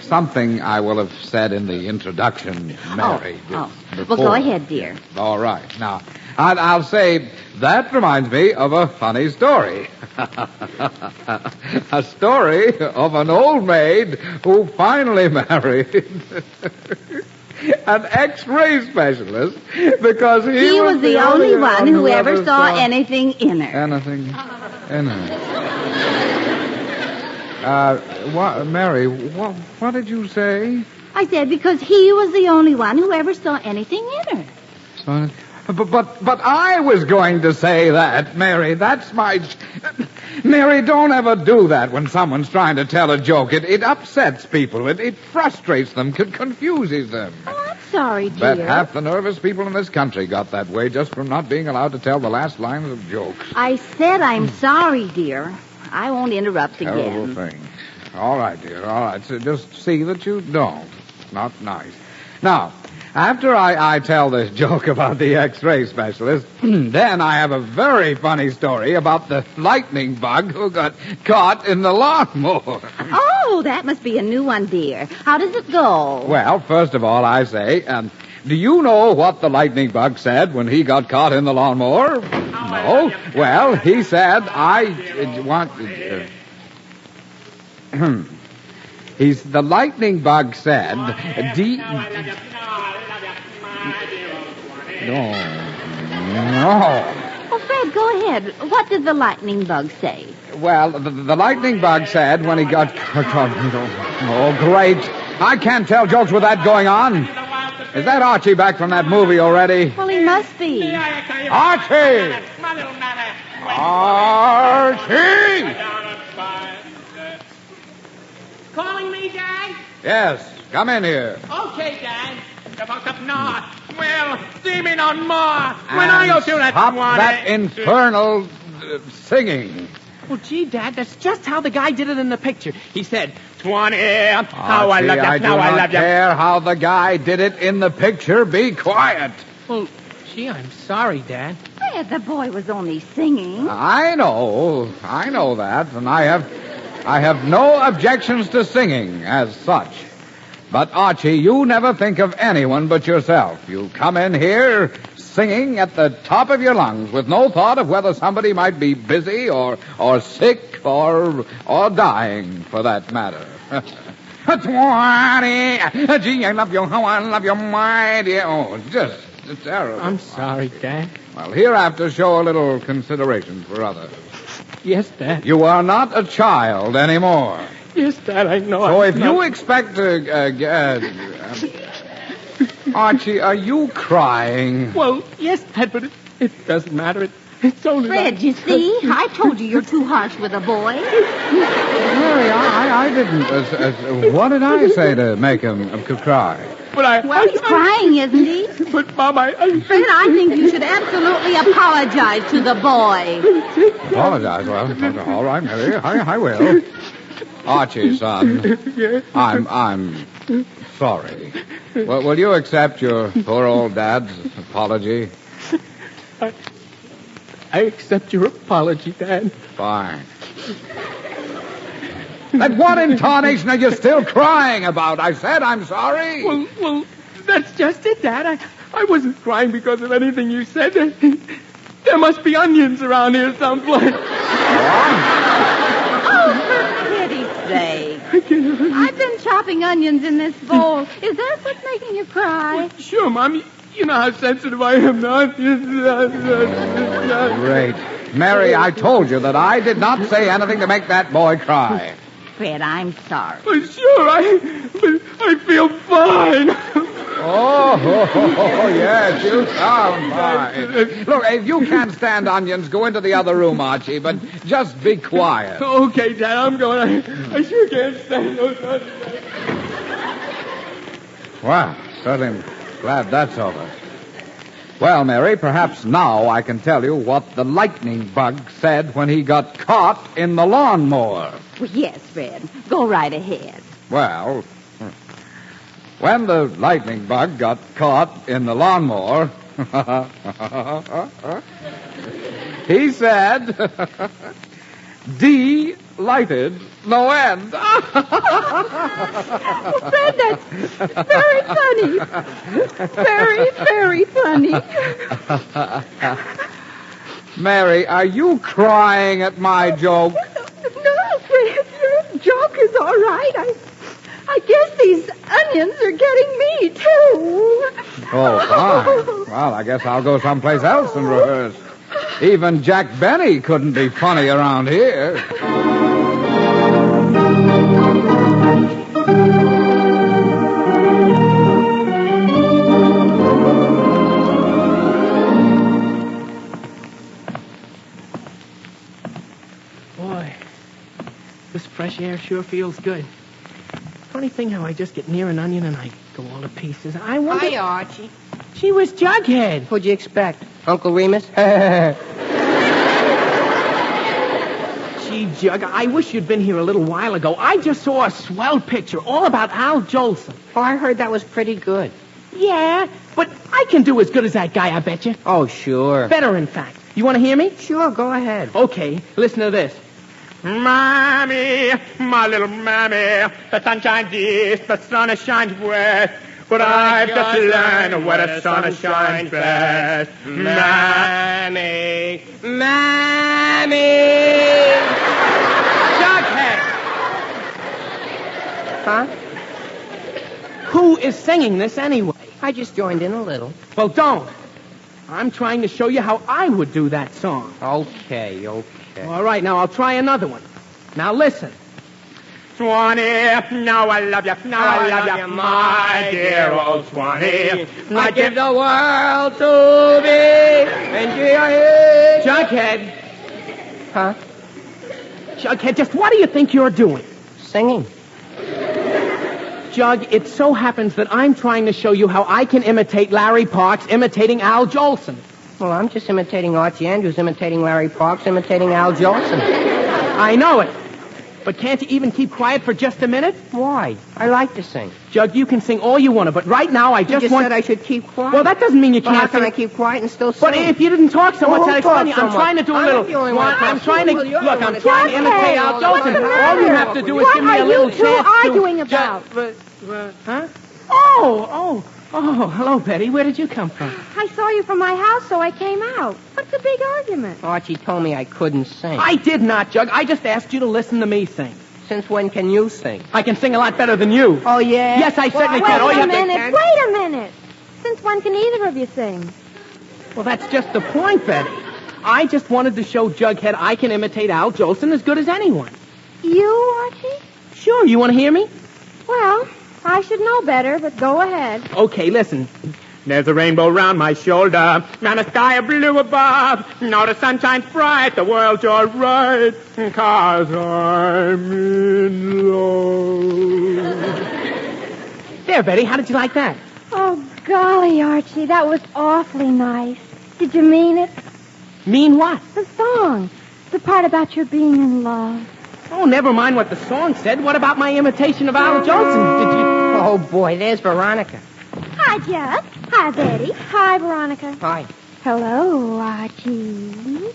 Something I will have said in the introduction, Mary. Well, go ahead, dear. All right. Now, I'll say, that reminds me of a funny story. A story of an old maid who finally married an X-ray specialist because he was the only one who ever saw anything in her. Anything in her. Mary, what did you say? I said because he was the only one who ever saw anything in her. But I was going to say that, Mary. That's my... Mary, don't ever do that when someone's trying to tell a joke. It upsets people. It frustrates them, confuses them. Oh, I'm sorry, dear. Bet half the nervous people in this country got that way just from not being allowed to tell the last lines of jokes. I said I'm sorry, dear. I won't interrupt again. Terrible thing. All right, dear, all right. So just see that you don't. Not nice. Now, after I tell this joke about the X-ray specialist, then I have a very funny story about the lightning bug who got caught in the lawnmower. Oh, that must be a new one, dear. How does it go? Well, first of all, I say, do you know what the lightning bug said when he got caught in the lawnmower? No. Well, he said, the lightning bug said, No. Oh, Fred, go ahead. What did the lightning bug say? Well, the lightning bug said when he got... Oh, great. I can't tell jokes with that going on. Is that Archie back from that movie already? Well, he must be. Archie! Archie! Calling me, Dad? Yes, come in here. Okay, Dad. No. Well, see me no more. When I go through that Stop one. that infernal singing. Well, gee, Dad, that's just how the guy did it in the picture. He said, 20, how I Archie, love you, I do now I not love you. care how the guy did it in the picture. Be quiet. Well, gee, I'm sorry, Dad. Fred, the boy was only singing. I know that, and I have no objections to singing as such. But, Archie, you never think of anyone but yourself. You come in here singing at the top of your lungs with no thought of whether somebody might be busy or sick or dying, for that matter. 20. Gee, I love you, how I love you, my dear. Oh, just terrible. I'm sorry, Dad. Well, hereafter, show a little consideration for others. Yes, Dad. You are not a child anymore. Yes, Dad, I know. So if you expect to... Archie, are you crying? Well, yes, Dad, but it doesn't matter. It's only... Fred, you see? I told you you're too harsh with a boy. Mary, I didn't... what did I say to make him cry? But Well, he's crying, isn't he? But, Mom, Fred, I think you should absolutely apologize to the boy. Apologize? Well, all right, Mary, I will. Archie, son, I'm sorry. Well, will you accept your poor old dad's apology? I accept your apology, Dad. Fine. Then what in tarnation are you still crying about? I said I'm sorry. Well, that's just it, Dad. I wasn't crying because of anything you said. There must be onions around here someplace. Oh, for pity's sake. I've been chopping onions in this bowl. Is that what's making you cry? Well, sure, Mom. You know how sensitive I am to onions. Great. Mary, I told you that I did not say anything to make that boy cry. Fred, I'm sorry. Well, sure, I feel fine. Oh, yes, you sound fine. Look, if you can't stand onions, go into the other room, Archie, but just be quiet. Okay, Dad, I'm going. I sure can't stand those onions. Well, certainly glad that's over. Well, Mary, perhaps now I can tell you what the lightning bug said when he got caught in the lawnmower. Well, yes, Fred. Go right ahead. Well, when the lightning bug got caught in the lawnmower, he said, delighted no end. Fred, that's very funny. Very, very funny. Mary, are you crying at my joke? No, Fred, your joke is all right. I guess these onions are getting me, too. Oh, fine. Well, I guess I'll go someplace else and rehearse. Even Jack Benny couldn't be funny around here. Boy, this fresh air sure feels good. Funny thing how I just get near an onion and I go all to pieces. I wonder... Hi, Archie. She was Jughead. What'd you expect? Uncle Remus? Gee, Jug, I wish you'd been here a little while ago. I just saw a swell picture all about Al Jolson. Oh, I heard that was pretty good. Yeah, but I can do as good as that guy, I bet you. Oh, sure. Better, in fact. You want to hear me? Sure, go ahead. Okay, listen to this. Mommy, my little mommy, the sun shines east, the sun shines west, but I've just learned where the sun shines best. Mommy, Jughead! Huh? Who is singing this anyway? I just joined in a little. Well, don't. I'm trying to show you how I would do that song. Okay. All right, now I'll try another one. Now listen. 20, now I love you, my dear old 20. I give the world to thee, and Jughead, Huh? Jughead, just what do you think you're doing? Singing. Jug, it so happens that I'm trying to show you how I can imitate Larry Parks imitating Al Jolson. Well, I'm just imitating Archie Andrews, imitating Larry Parks, imitating Al Jolson. I know it. But can't you even keep quiet for just a minute? Why? I like to sing. Jug, you can sing all you want to, but right now I just want... said I should keep quiet. Well, that doesn't mean you can't How can sing. I keep quiet and still sing? But if you didn't talk so much, I'd explain you. I'm trying to do a little... I'm trying to... Look, I'm trying to imitate Al Jolson. All you have to do is give me a little chance to... What are you two arguing about? Huh? Oh, hello, Betty. Where did you come from? I saw you from my house, so I came out. What's the big argument? Archie told me I couldn't sing. I did not, Jug. I just asked you to listen to me sing. Since when can you sing? I can sing a lot better than you. Oh, yeah? Yes, I certainly can. Wait a minute. Since when can either of you sing? Well, that's just the point, Betty. I just wanted to show Jughead I can imitate Al Jolson as good as anyone. You, Archie? Sure. You want to hear me? Well, I should know better, but go ahead. Okay, listen. There's a rainbow round my shoulder, and a sky of blue above. Now the sun shines bright, the world's all right, 'cause I'm in love. There, Betty, how did you like that? Oh, golly, Archie, that was awfully nice. Did you mean it? Mean what? The song. The part about your being in love. Oh, never mind what the song said. What about my imitation of Al Jolson? Did you... Oh, boy, there's Veronica. Hi, Jug. Hi, Betty. Hi, Veronica. Hi. Hello, Archie.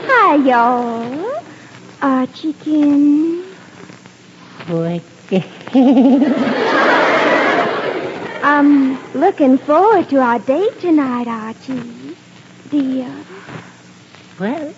Hi, y'all. Archiekin. I'm looking forward to our date tonight, Archie. Dear. Well...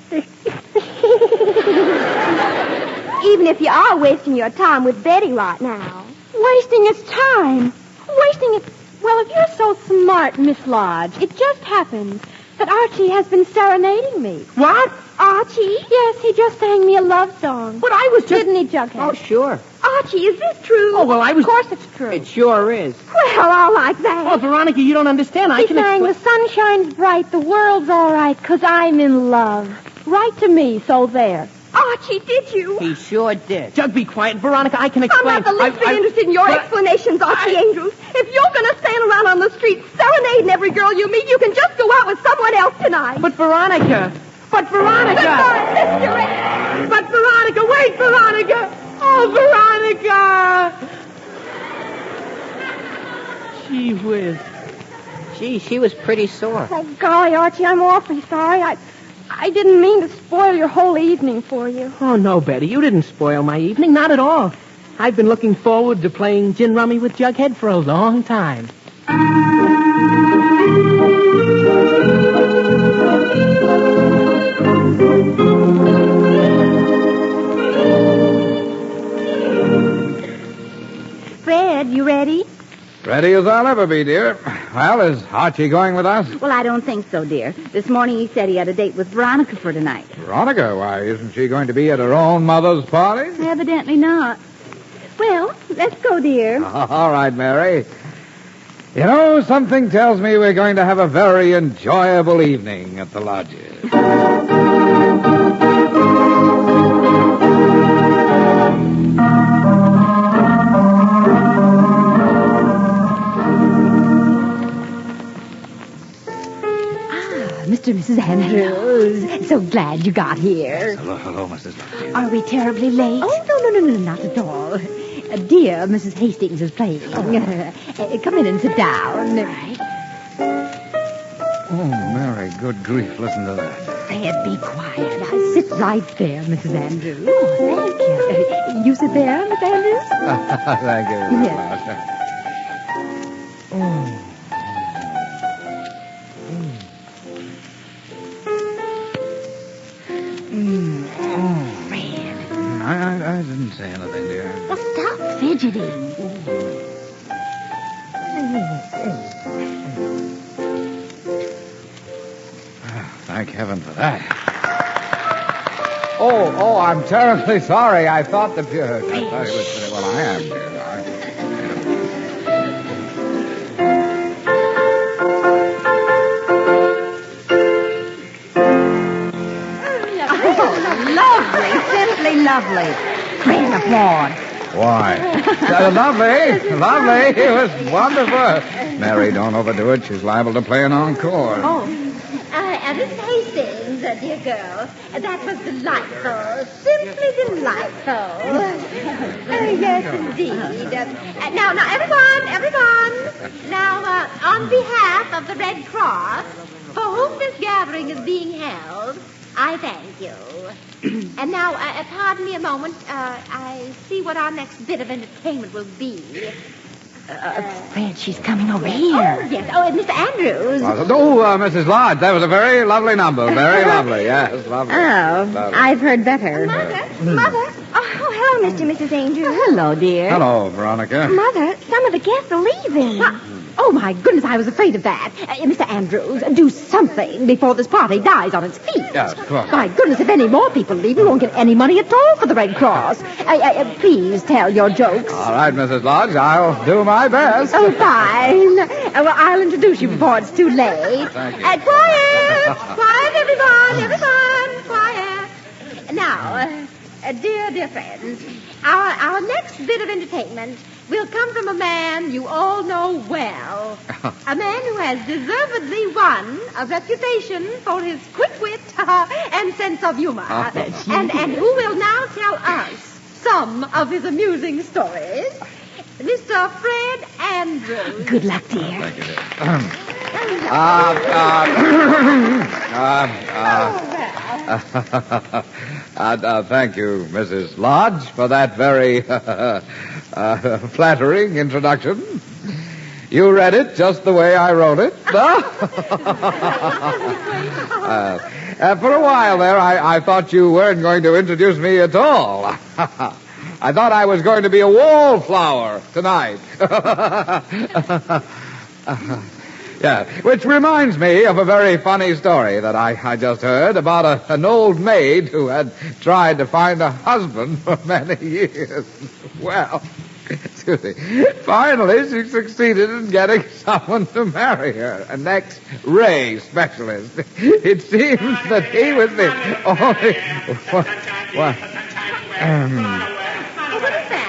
Even if you are wasting your time with Betty right now. Wasting his time. Wasting it. Well, if you're so smart, Miss Lodge, it just happened that Archie has been serenading me. What? Archie? Yes, he just sang me a love song. But I was just... Didn't he, Jughead? Oh, sure. Archie, is this true? Oh, well, I was... Of course it's true. It sure is. Well, I like that. Oh, Veronica, you don't understand. He sang, the sun shines bright, the world's all right, 'cause I'm in love. Right to me, so there. Archie, did you? He sure did. Jug, be quiet. Veronica, I can explain. I'm not the least bit interested in your explanations, Archie Andrews. If you're going to stand around on the street serenading every girl you meet, you can just go out with someone else tonight. But Veronica. Goodbye, Mr. Ed. But Veronica, wait, Veronica. Oh, Veronica. Gee whiz. Gee, she was pretty sore. Oh, golly, Archie, I'm awfully sorry. I didn't mean to spoil your whole evening for you. Oh, no, Betty, you didn't spoil my evening. Not at all. I've been looking forward to playing gin rummy with Jughead for a long time. Fred, you ready? Ready as I'll ever be, dear. Well, is Archie going with us? Well, I don't think so, dear. This morning he said he had a date with Veronica for tonight. Veronica? Why, isn't she going to be at her own mother's party? Evidently not. Well, let's go, dear. All right, Mary. You know, something tells me we're going to have a very enjoyable evening at the lodges. Mr. and Mrs. Andrews, so glad you got here. Hello, Mrs. Lodge. Are we terribly late? Oh, no, not at all. Dear Mrs. Hastings is playing. Come in and sit down. Right. Oh, Mary, good grief, listen to that. Fred, be quiet. Now, sit right there, Mrs. Andrews. Oh, thank you. You sit there, Miss Andrews? Thank you, Mrs. Yes. Lodge. Oh. I didn't say anything, dear. Well, stop fidgeting. Thank heaven for that. Oh, I'm terribly sorry. I thought the pure... I thought it was... Well, I am, dear. lovely, simply lovely. Great applaud. Why? Lovely. It was wonderful. Mary, don't overdo it. She's liable to play an encore. Mrs. Hastings, dear girl, that was delightful. Simply delightful. Yes, indeed. Now, everyone. Now, on behalf of the Red Cross, for whom this gathering is being held, I thank you. And now, pardon me a moment. I see what our next bit of entertainment will be. Fred, she's coming over here. Oh, yes. Oh, and Mr. Andrews. Mrs. Lodge, that was a very lovely number. Very lovely, yes, lovely. Oh, I've heard better. Mother. Oh, hello, Mr. and Mrs. Andrews. Hello, dear. Hello, Veronica. Mother, some of the guests are leaving. Oh, my goodness, I was afraid of that. Mr. Andrews, do something before this party dies on its feet. Yes, of course. My goodness, if any more people leave, we won't get any money at all for the Red Cross. Please tell your jokes. All right, Mrs. Lodge, I'll do my best. Oh, fine. Well, I'll introduce you before it's too late. Thank you. Quiet, everyone, quiet. Now, dear friends, our next bit of entertainment will come from a man you all know well. A man who has deservedly won a reputation for his quick wit and sense of humor. And who will now tell us some of his amusing stories. Mr. Fred Andrews. Good luck, dear. Thank you, dear. Thank you, Mrs. Lodge, for that very flattering introduction. You read it just the way I wrote it. For a while there, I thought you weren't going to introduce me at all. I thought I was going to be a wallflower tonight. Yeah, which reminds me of a very funny story that I just heard about an old maid who had tried to find a husband for many years. Well, excuse me, finally she succeeded in getting someone to marry her, an X-ray specialist. It seems that he was the only...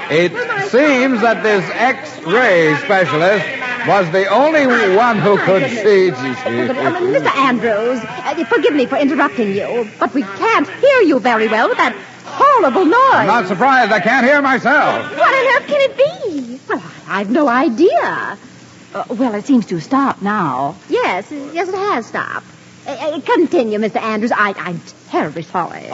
It seems that this X-ray specialist was the only one who could see. Mr. Andrews, forgive me for interrupting you, but we can't hear you very well with that horrible noise. I'm not surprised. I can't hear myself. What on earth can it be? Well, I've no idea. Well, it seems to have stopped now. Yes, it has stopped. Continue, Mr. Andrews. I'm terribly sorry.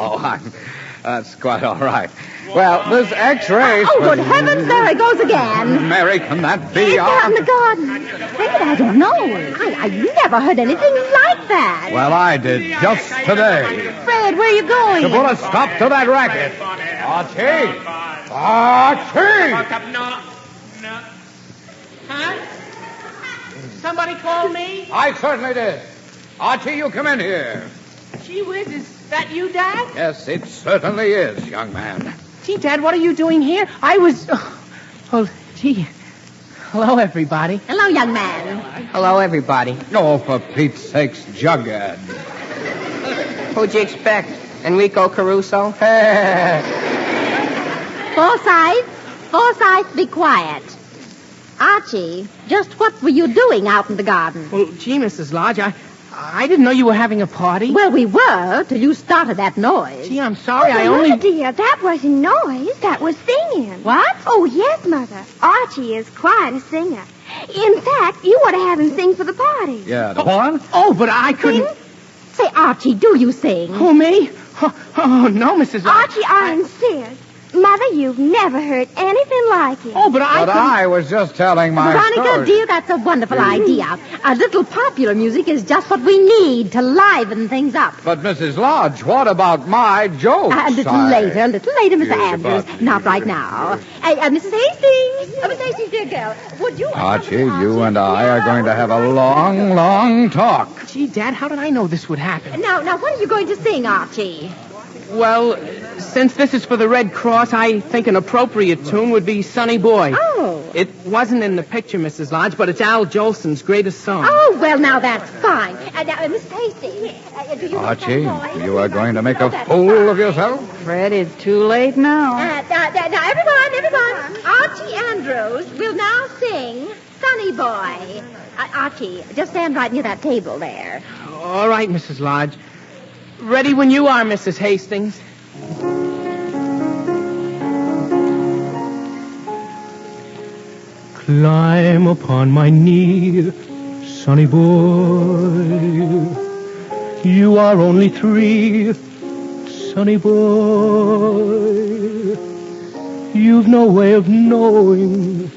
That's quite all right. Well, this X-ray... Oh, good heavens, there it goes again. Mary, can that be... It's out in the garden. Fred, I don't know. I never heard anything like that. Well, I did just today. Fred, where are you going? To put a stop to that racket. Archie! No. Huh? Somebody called me? I certainly did. Archie, you come in here. Gee whiz, is that you, Dad? Yes, it certainly is, young man. Gee, Dad, what are you doing here? I was... Oh, gee. Hello, everybody. Hello, young man. Hello, everybody. Oh, for Pete's sakes, Jughead. Who'd you expect? Enrico Caruso? Forsyth, be quiet. Archie, just what were you doing out in the garden? Well, gee, Mrs. Lodge, I didn't know you were having a party. Well, we were, till you started that noise. Gee, I'm sorry, Mother, dear, that wasn't noise. That was singing. What? Oh, yes, Mother. Archie is quite a singer. In fact, you ought to have him sing for the party. Yeah, the one? Oh, but I couldn't... Say, Archie, do you sing? Who, me? Oh, no, Mrs. Lodge. Archie, I insist. Mother, you've never heard anything like it. Oh, but I was just telling my Veronica, story. dear, that's a wonderful idea. A little popular music is just what we need to liven things up. But, Mrs. Lodge, what about my jokes? A little later, Mr. Andrews. Not right now. Mrs. Hastings. Mrs. Hastings, dear girl, would you... Archie, you and I are going to have a long, long talk. Gee, Dad, how did I know this would happen? Now, what are you going to sing, Archie? Well, since this is for the Red Cross, I think an appropriate tune would be Sonny Boy. Oh. It wasn't in the picture, Mrs. Lodge, but it's Al Jolson's greatest song. Oh, well, now that's fine. Now, Miss Hastings, do you Archie, you are going to make a fool of yourself? Fred, it's too late now. Now, everyone. Archie Andrews will now sing Sonny Boy. Archie, just stand right near that table there. All right, Mrs. Lodge. Ready when you are, Mrs. Hastings. Climb upon my knee, sonny boy. You are only 3, sonny boy. You've no way of knowing,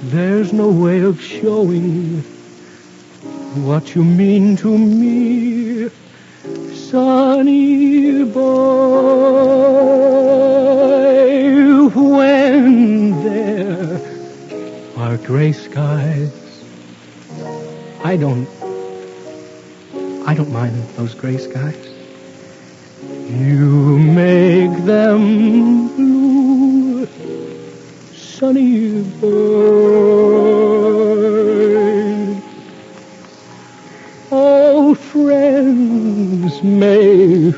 there's no way of showing what you mean to me, sonny boy. When there are gray skies, I don't mind those gray skies. You make them blue, sunny boy. Old friends may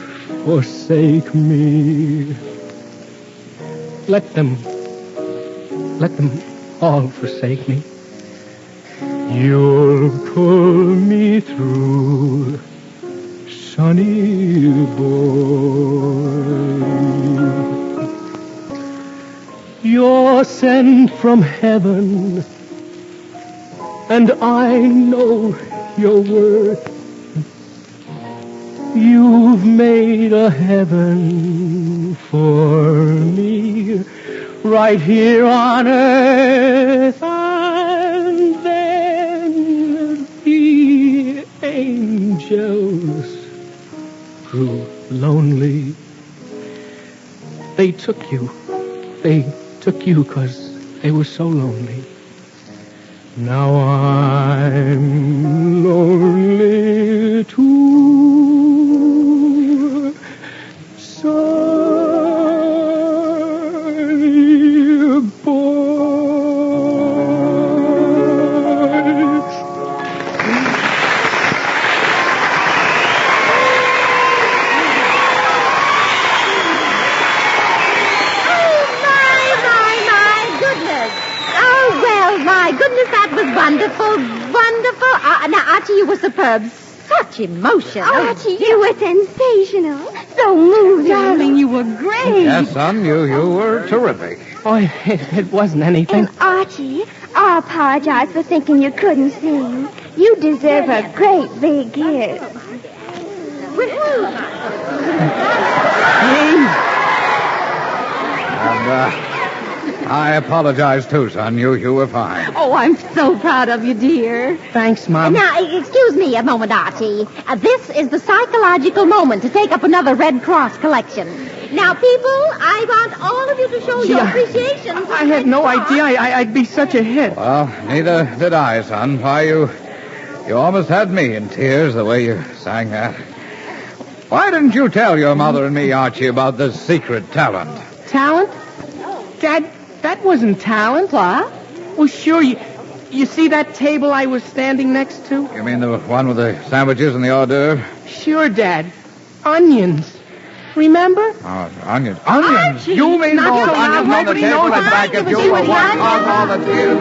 forsake me. Let them all forsake me. You'll pull me through, sonny boy. You're sent from heaven, and I know your worth. You've made a heaven for me, right here on earth. And then the angels grew lonely. They took you 'cause they were so lonely. Now I'm lonely too, sonny boy. My goodness, that was wonderful. Now, Archie, you were superb. Such emotion. Archie, you were sensational. So moving. Darling, you were great. Yes, son, you were terrific. Oh, it wasn't anything. And Archie, I apologize for thinking you couldn't sing. You deserve a great big hit. And, I apologize, too, son. You were fine. Oh, I'm so proud of you, dear. Thanks, Mom. Now, excuse me a moment, Archie. This is the psychological moment to take up another Red Cross collection. Now, people, I want all of you to show your appreciation. I had no idea I'd be such a hit. Well, neither did I, son. Why, you almost had me in tears the way you sang that. Why didn't you tell your mother and me, Archie, about this secret talent? Talent? Dad, that wasn't talent. What? Well, sure, you see that table I was standing next to? You mean the one with the sandwiches and the hors d'oeuvre? Sure, Dad. Onions. Remember? Oh, onions. Onions! Archie, You mean not those so loud. onions on the Nobody table knows and about back it. at you See for what one the onions- all the tears?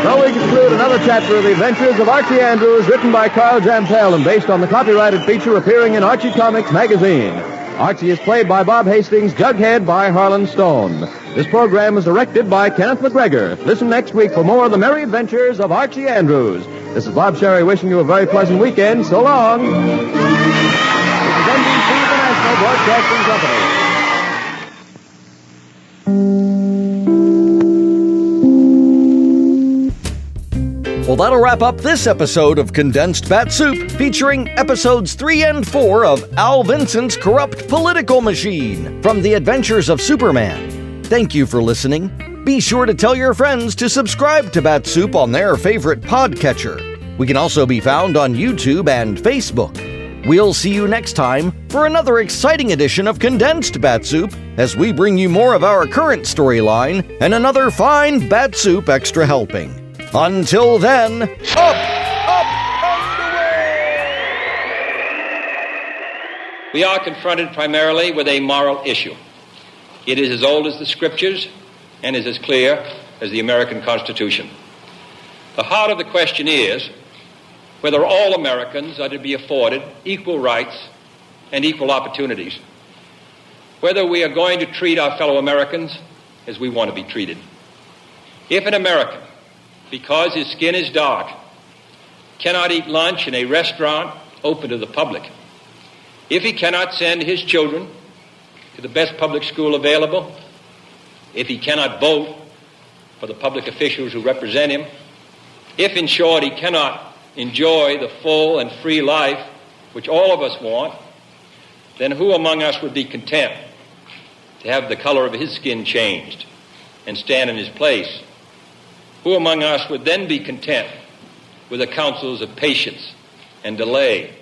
So we conclude another chapter of the adventures of Archie Andrews, written by Carl Jampel and based on the copyrighted feature appearing in Archie Comics magazine. Archie is played by Bob Hastings, Jughead by Harlan Stone. This program is directed by Kenneth McGregor. Listen next week for more of the merry adventures of Archie Andrews. This is Bob Sherry wishing you a very pleasant weekend. So long. This is NBC, the National Broadcasting Company. Well, that'll wrap up this episode of Condensed Bat-Supe, featuring episodes 3 and 4 of Al Vincent's Corrupt Political Machine from The Adventures of Superman. Thank you for listening. Be sure to tell your friends to subscribe to Bat-Supe on their favorite podcatcher. We can also be found on YouTube and Facebook. We'll see you next time for another exciting edition of Condensed Bat-Supe as we bring you more of our current storyline and another fine Bat-Supe Extra Helping. Until then, up, and away! We are confronted primarily with a moral issue. It is as old as the Scriptures and is as clear as the American Constitution. The heart of the question is whether all Americans are to be afforded equal rights and equal opportunities, whether we are going to treat our fellow Americans as we want to be treated. If an American, because his skin is dark, cannot eat lunch in a restaurant open to the public, if he cannot send his children to the best public school available, if he cannot vote for the public officials who represent him, if, in short, he cannot enjoy the full and free life which all of us want, then who among us would be content to have the color of his skin changed and stand in his place? Who among us would then be content with the counsels of patience and delay